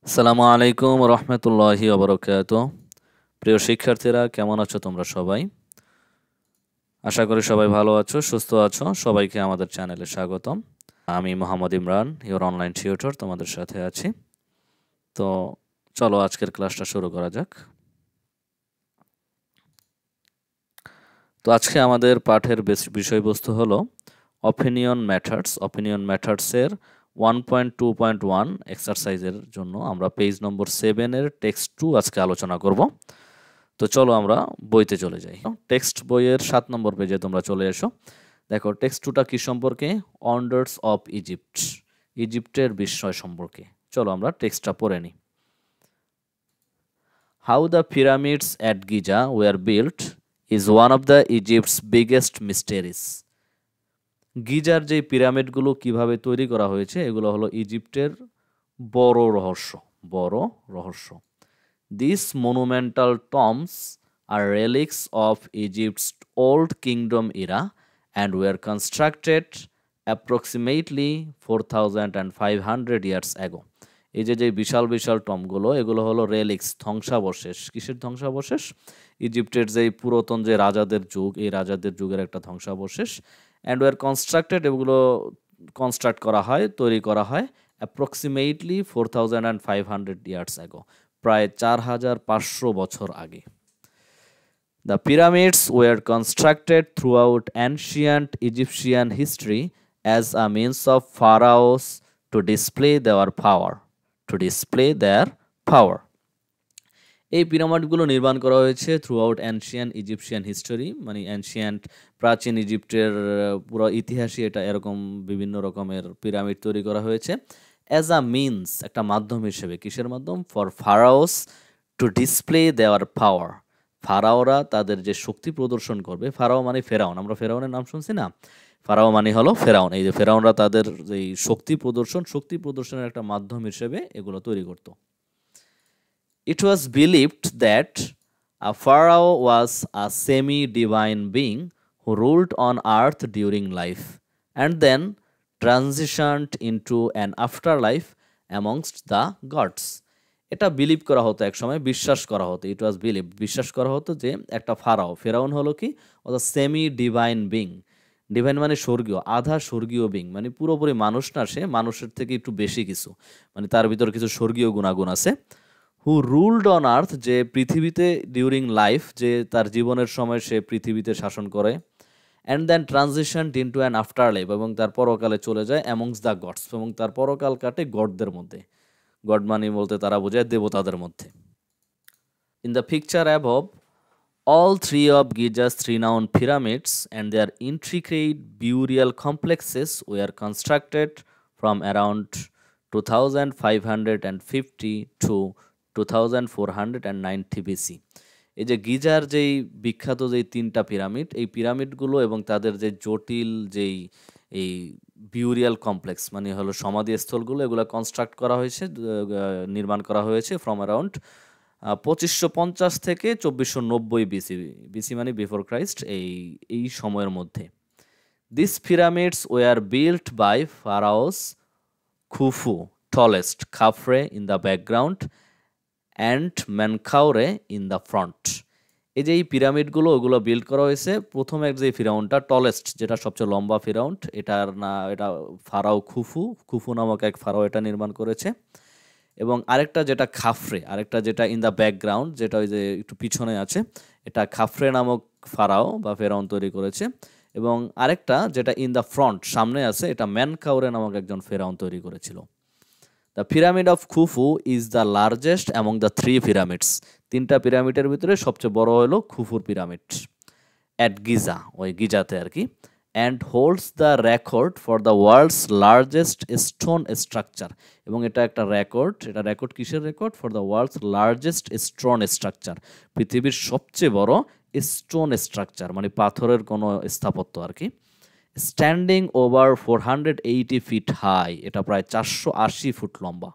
আসসালামু আলাইকুম রহমতুল্লাহি ওবরাকাতুহু। প্রিয় শিক্ষার্থীরা, কেমন আছো তোমরা সবাই? আশা করি সবাই ভালো আছো, সুস্থ আছো। সবাইকে আমাদের চ্যানেলে স্বাগতম। আমি Mohammad Imran, your online tutor, তোমাদের সাথে আছি। তো চলো আজকের ক্লাসটা শুরু করা যাক। তো আজকে আমাদের পাঠের বিষয়বস্তু হলো অপিনিয়ন ম্যাটার্স। অপিনিয়ন ম্যাটার্সের 1.2.1 এক্সারসাইজের জন্য আমরা পেজ নম্বর 7-এর টেক্সট 2 আজকে আলোচনা করব। তো চলো আমরা বইতে চলে যাই। টেক্সট বইয়ের 7 নম্বর পেজে তোমরা চলে এসো। দেখো টেক্সট 2টা কি সম্পর্কে? ওয়ান্ডার্স অফ ইজিপ্ট, ইজিপ্টের বিস্ময় সম্পর্কে। চলো আমরা টেক্সটটা পড়ে নিই। How the pyramids at Giza were built is one of the Egypt's biggest mysteries. গিজার যে পিরামিডগুলো কিভাবে তৈরি করা হয়েছে এগুলো হলো ইজিপ্টের বড় রহস্য, বড় রহস্য। These monumental tombs are relics of Egypt's Old Kingdom era and were constructed approximately 4,500 years ago. এই যে বিশাল বিশাল টমগুলো, এগুলো হলো রেলিক্স, ধ্বংসাবশেষ। কিসের ধ্বংসাবশেষ? ইজিপ্টের যে পুরাতন যে রাজাদের যুগ, এই রাজাদের যুগের একটা ধ্বংসাবশেষ। অ্যান্ড ওয়ার কনস্ট্রাক্টেড, এগুলো কনস্ট্রাক্ট করা হয়, তৈরি করা হয় অ্যাপ্রক্সিমেটলি 4,500 ইয়ার্স অ্যাগো, প্রায় 4,500 বছর আগে। The pyramids were constructed throughout ancient Egyptian history as a means of pharaohs to display their power. এই পিরামিডগুলো নির্মাণ করা হয়েছে থ্রুআউট অ্যানশিয়ান ইজিপশিয়ান হিস্টোরি, মানে অ্যানশিয়ান্ট প্রাচীন ইজিপ্টের পুরো ইতিহাসই এটা এরকম বিভিন্ন রকমের পিরামিড তৈরি করা হয়েছে অ্যাজ আ মিনস, একটা মাধ্যম হিসেবে। কিসের মাধ্যম? ফর ফারাওস টু ডিসপ্লে দেওয়ার পাওয়ার। ফারাওরা তাদের যে শক্তি প্রদর্শন করবে, ফারাও মানে ফেরাউন, আমরা ফেরাউনের নাম শুনছি না? ফারাও মানে হলো ফেরাউন। এই যে ফেরাউনরা তাদের যে শক্তি প্রদর্শনের একটা মাধ্যম হিসেবে এগুলো তৈরি করতো। It was believed that a pharaoh was a semi-divine being who ruled on earth during life and then transitioned into an afterlife amongst the gods. এটা বিলিভ করা হতো, এক সময় বিশ্বাস করা হতো। ইট ওয়াজ বিলিভ, বিশ্বাস করা হতো যে একটা ফেরাউন হলো কি, সেমি ডিভাইন বিং। ডিভাইন মানে স্বর্গীয়, আধা স্বর্গীয় বিং, মানে পুরোপুরি মানুষ না, সে মানুষের থেকে একটু বেশি কিছু, মানে তার ভিতর কিছু স্বর্গীয় গুণাগুণ আছে। হু রুলড অন আর্থ, যে পৃথিবীতে ডিউরিং লাইফ, যে তার জীবনের সময় সে পৃথিবীতে শাসন করে। And then transition into an after life, এবং তার পরকালে চলে যায় অ্যামংস দ্য গডস, এবং তার পরকাল কাটে গডদের মধ্যে। গড মানি বলতে তারা বোঝায় দেবতাদের মধ্যে। In the picture above, all three of Giza's renowned pyramids and their intricate burial complexes were constructed from around 2550 to 2490 BC. এই যে গিজার যেই বিখ্যাত যেই 3টা পিরামিড, এই পিরামিডগুলো এবং তাদের যে জটিল যেই এই বিউরিয়াল কমপ্লেক্স, মানে হলো সমাধিস্থলগুলো, এগুলো কনস্ট্রাক্ট করা হয়েছে, নির্মাণ করা হয়েছে ফ্রম অ্যারাউন্ড 2550 থেকে 2490 বিসি মানে বিফোর ক্রাইস্ট, এই সময়ের মধ্যে। This pyramids were built by pharaohs Khufu, tallest, Khafre in the background and Menkaure in the front. এই যে এই পিরামিডগুলো, ওগুলো বিল্ড করা হয়েছে, প্রথমে যে ফিরাউনটা টলেস্ট, যেটা সবচেয়ে লম্বা ফিরাউন, এটা ফারাও খুফু নামক এক ফারাও এটা নির্মাণ করেছে। এবং আরেকটা যেটা খাফরে, আরেকটা যেটা ইন দ্য ব্যাকগ্রাউন্ড, যেটা ওই যে একটু পিছনে আছে, এটা খাফরে নামক ফারাও বা ফেরাউন তৈরি করেছে। এবং আরেকটা যেটা ইন দ্য ফ্রন্ট, সামনে আছে, এটা ম্যানকাউরে নামক একজন ফেরাউন তৈরি করেছিল। The pyramid of Khufu is the largest among the 3 pyramids. 3টা পিরামিডের ভিতরে সবচেয়ে বড় হলো খুফুর পিরামিড, অ্যাট গিজা, ওই গিজাতে আর কি। And holds the record for the world's largest stone structure. এবং এটা একটা রেকর্ড, এটা রেকর্ড কিসের record? For the world's largest stone structure, পৃথিবীর সবচেয়ে বড় স্টোন স্ট্রাকচার, মানে পাথরের কোনো স্থাপত্য আর কি। স্ট্যান্ডিং ওভার 480 ফিট হাই, এটা প্রায় 480 ফুট লম্বা।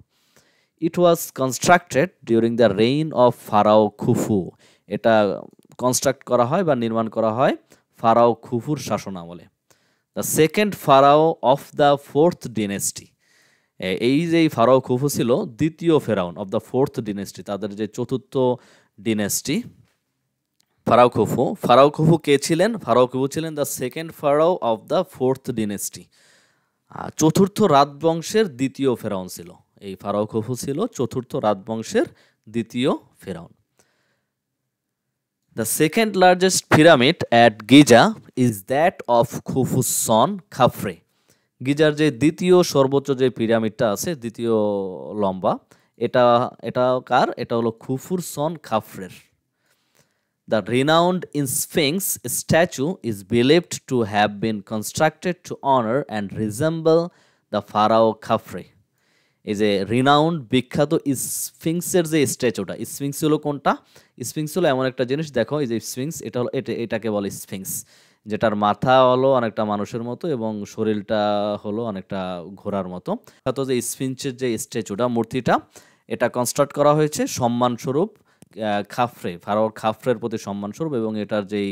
It was constructed during the reign of pharaoh Khufu. এটা কনস্ট্রাক্ট করা হয় বা নির্মাণ করা হয় ফারাও খুফুর শাসনামলে। The second pharaoh of the 4th dynasty, এই যে ফারাও খুফু ছিল দ্বিতীয় ফেরাউন অফ দ্য ফোর্থ ডিনেস্টি, তাদের যে চতুর্থ ডিনেস্টি ফারাও খুফু কে ছিলেন? ফারাও খুফু ছিলেন the second pharaoh of the fourth dynasty, চতুর্থ রাজবংশের দ্বিতীয় ফেরাউন ছিল। এই ফারাও খুফু ছিল চতুর্থ রাজবংশের দ্বিতীয় ফেরাউন। The second largest pyramid at Giza is that of Khufu's son Khafre. Geyser যে দ্বিতীয় সর্বোচ্চ যে পিরামিডটা আছে, দ্বিতীয় লম্বা, এটা এটা কার? এটা হলো খুফুর সন খাফরের। The renowned Sphinx statue is believed to have been constructed to honor and resemble the pharaoh Khafre. এই যে রিনাউন্ড বিখ্যাত স্ফিংসের যে স্ট্যাচুটা, স্ফিংস হলো কোনটা? স্ফিংস হলো এমন একটা জিনিস, দেখো এই যে স্ফিংস, এটা হলো এটাকে বলে স্ফিংস, যেটার মাথা হলো অনেকটা মানুষের মতো এবং শরীরটা হলো অনেকটা ঘোড়ার মতো। তো যে স্ফিংসের যে স্ট্যাচুটা, মূর্তিটা, এটা কনস্ট্রাক্ট করা হয়েছে সম্মানস্বরূপ খাফরে, ফারাও খাফরের প্রতি সম্মানস্বরূপ, এবং এটার যেই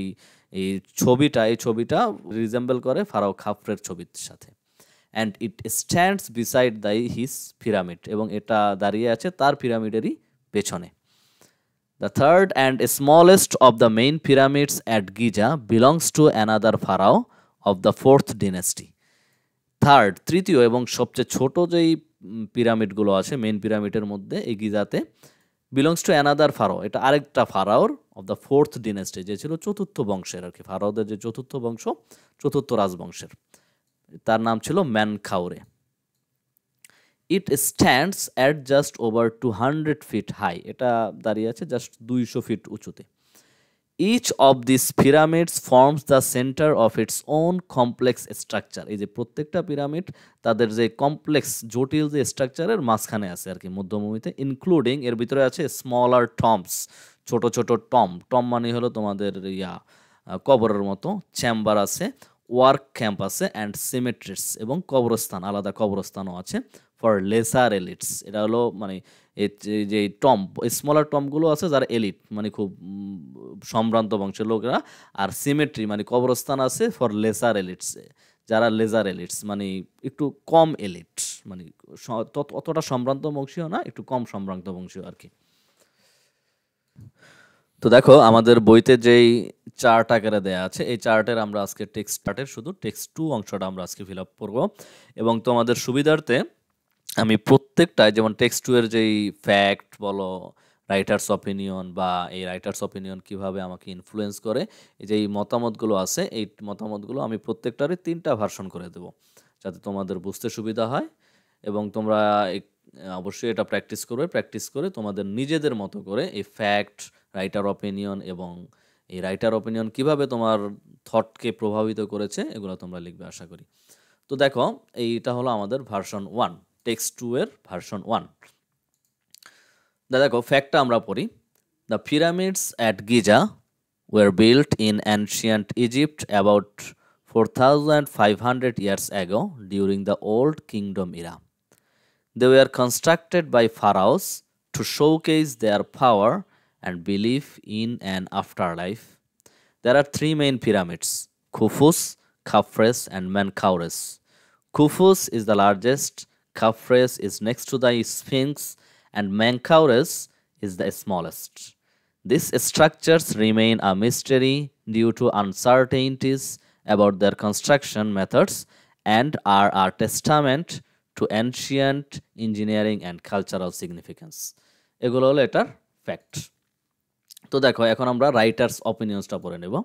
এই ছবিটা রিজেম্বল করে ফারাও খাফরের ছবির সাথে। And it stands beside his pyramid, এবং এটা দাঁড়িয়ে আছে তার পিরামিডেরই পেছনে। The third and smallest of the main pyramids at Giza belongs to another pharaoh of the fourth dynasty. তৃতীয় এবং সবচেয়ে ছোট যেই পিরামিডগুলো আছে মেইন পিরামিডের মধ্যে এই গিজাতে, বিলংস টু অ্যানাদার ফারাও, এটা আরেকটা ফারাওর অফ দ্য ফোর্থ ডিনেস্টি, যে ছিল চতুর্থ বংশের আর কি, ফারাওদের যে চতুর্থ বংশ, চতুর্থ রাজবংশের, তার নাম ছিল Menkaure. It stands at just over 200 feet high, এটা দাঁড়িয়ে আছে জাস্ট 200 ফিট উঁচুতে। Each of this pyramids forms the centre of its own complex structure. এই যে প্রত্যেকটা পিরামিড তাদের যে কমপ্লেক্স জটিল যে স্ট্রাকচারের মাঝখানে আছে আর কি, মধ্যভূমিতে। ইনক্লুডিং, এর ভিতরে আছে স্মলার টম্বস, ছোট ছোট টম মানে হলো তোমাদের কবরের মতো, চেম্বার আছে, ওয়ার্ক ক্যাম্প আছে, অ্যান্ড সিমেট্রিস, এবং কবরস্থান, আলাদা কবরস্থানও আছে ফর লেসার এলিটস। এটা হলো মানে যে স্মলার টম্বগুলো আছে যারা এলিট, মানে খুব সম্ভ্রান্ত বংশের লোকেরা, আর সিমেট্রি মানে কবরস্থান আছে ফর লেসার এলিটস, যারা লেজার এলিটস মানে একটু কম এলিট, মানে অতটা সম্ভ্রান্ত বংশীয় না, একটু কম সম্ভ্রান্ত বংশীয় আর কি। তো দেখো আমাদের বইতে যেই চার্ট আকারে দেয়া আছে, এই চার্টের আমরা আজকে শুধু টেক্সট 2 অংশটা আমরা আজকে ফিল আপ করবো, এবং তোমাদের সুবিধার্থে আমি প্রত্যেকটায়, যেমন টেক্সট 2 এর যেই ফ্যাক্ট বলো, রাইটার্স অপিনিয়ন, বা এই রাইটার্স অপিনিয়ন কিভাবে আমাকে ইনফ্লুয়েন্স করে, এই যে এই মতামতগুলো আছে, এই মতামতগুলো আমি প্রত্যেকটারই 3টা ভার্সন করে দেবো, যাতে তোমাদের বুঝতে সুবিধা হয়, এবং তোমরা অবশ্যই এটা প্র্যাকটিস করে তোমাদের নিজেদের মতো করে এই ফ্যাক্ট, রাইটার অপিনিয়ন, এবং এই রাইটার অপিনিয়ন কিভাবে তোমার থটকে প্রভাবিত করেছে, এগুলো তোমরা লিখবে আশা করি। তো দেখো এইটা হলো আমাদের ভার্সন 1, টেক্সট 2 এর ভার্সন 1। দেখো ফ্যাক্টটা আমরা পড়ি। The pyramids at Giza were built in ancient Egypt about 4500 years ago during the Old Kingdom era. They were constructed by pharaohs to showcase their power and belief in an afterlife. There are 3 main pyramids: Khufu's, Khafre's, and Menkaures. Khufu's is the largest, Khafre's is next to the Sphinx, and Menkaures is the smallest. These structures remain a mystery due to uncertainties about their construction methods and are a testament to ancient engineering and cultural significance. এগুলো হলো এটার fact. তো দেখো এখন আমরা writers অপিনিয়ন্সটা পড়ে নেব।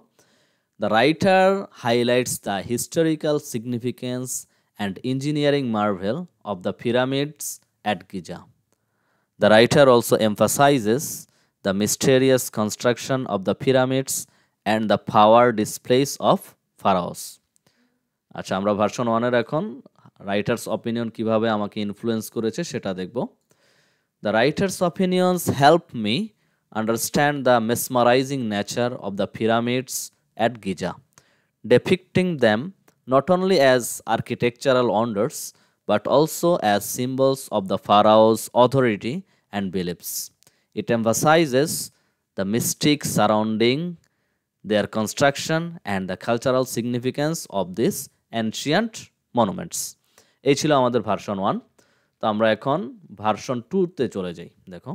The writer highlights the historical significance and engineering marvel of the pyramids at Giza. The writer also emphasises the mysterious construction of the pyramids and the power displays of pharaohs. আচ্ছা, আমরা version 1-এর এখন writers opinion কিভাবে আমাকে influence করেছে সেটা দেখব। The writers opinions help me understand the mesmerizing nature of the pyramids at Giza, depicting them not only as architectural wonders but also as symbols of the pharaoh's authority and beliefs. It emphasizes the mystic surrounding their construction and the cultural significance of these ancient monuments. এই ছিল আমাদের version 1। তো আমরা এখন version 2 তে চলে যাই। দেখো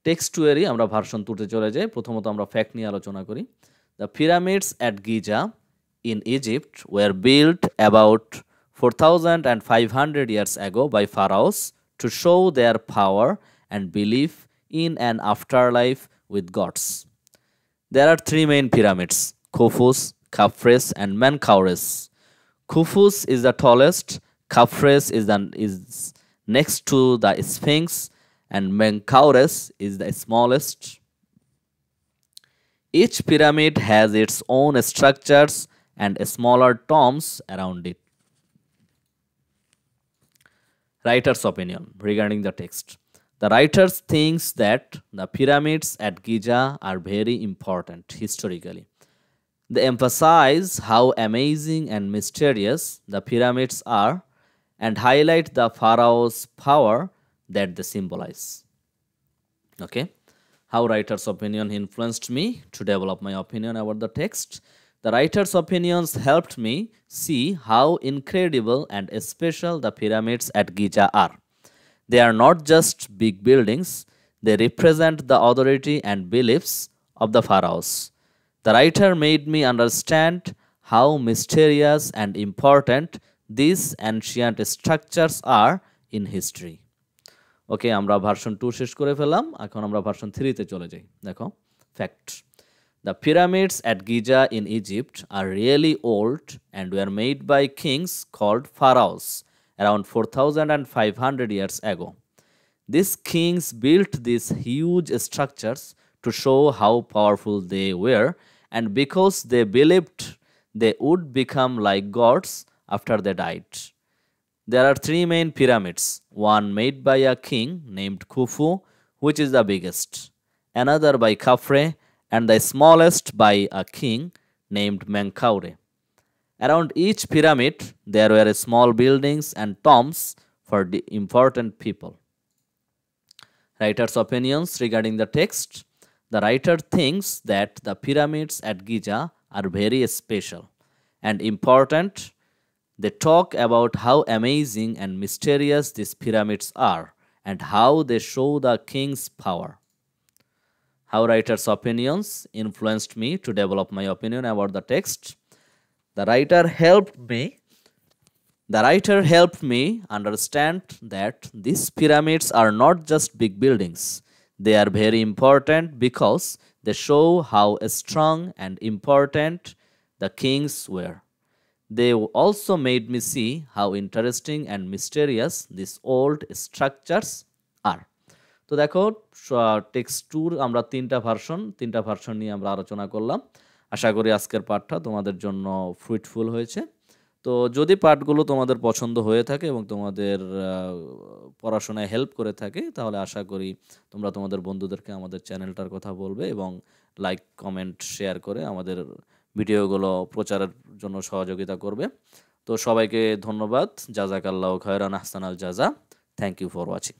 Text-2 এরই আমরা ভার্সন 2 তে চলে যাই। প্রথমত আমরা ফ্যাক্ট নিয়ে আলোচনা করি। The pyramids at Giza in Egypt were built about 4,500 years ago by pharaohs to show their power and belief in an afterlife with gods. There are three main pyramids: Khufu's, Khafre's, and Menkaures. Khufu's is the tallest, Khafre's is next to the Sphinx, and Menkaures is the smallest. Each pyramid has its own structures and smaller tombs around it. Writer's opinion regarding the text. The writer thinks that the pyramids at Giza are very important historically. They emphasize how amazing and mysterious the pyramids are and highlight the pharaoh's power that they symbolize. Okay, how writer's opinion influenced me to develop my opinion about the text. The writer's opinions helped me see how incredible and special the pyramids at Giza are. They are not just big buildings, they represent the authority and beliefs of the pharaohs. The writer made me understand how mysterious and important these ancient structures are in history. ওকে, আমরা version 2 শেষ করে ফেলাম। এখন আমরা version 3 তে চলে যাই। দেখো fact. The pyramids at Giza in Egypt are really old and were made by kings called pharaohs around 4,500 years ago. These kings built these huge structures to show how powerful they were, and because they believed they would become like gods after they died. There are three main pyramids, one made by a king named Khufu, which is the biggest, another by Khafre, and the smallest by a king named Menkaure. Around each pyramid, there were small buildings and tombs for the important people. Writer's opinions regarding the text. The writer thinks that the pyramids at Giza are very special and important. They talk about how amazing and mysterious these pyramids are and how they show the king's power. How writer's opinions influenced me to develop my opinion about the text. The writer helped me understand that these pyramids are not just big buildings. They are very important because they show how strong and important the kings were. They also made me see how interesting and mysterious these old structures are. তো দেখো Text-2 আমরা তিনটা version নিয়ে আমরা আলোচনা করলাম। আশা করি আজকের পাঠটা তোমাদের জন্য ফ্রুটফুল হয়েছে। তো যদি পাঠগুলো তোমাদের পছন্দ হয়ে থাকে এবং তোমাদের পড়াশোনায় হেল্প করে থাকে, তাহলে আশা করি তোমরা তোমাদের বন্ধুদেরকে আমাদের চ্যানেলটার কথা বলবে এবং লাইক, কমেন্ট, শেয়ার করে আমাদের ভিডিওগুলো প্রচারের জন্য সহযোগিতা করবে। তো সবাইকে ধন্যবাদ। জাযাকাল্লাহু খায়রান, আহসানাল জাযা। Thank you for watching.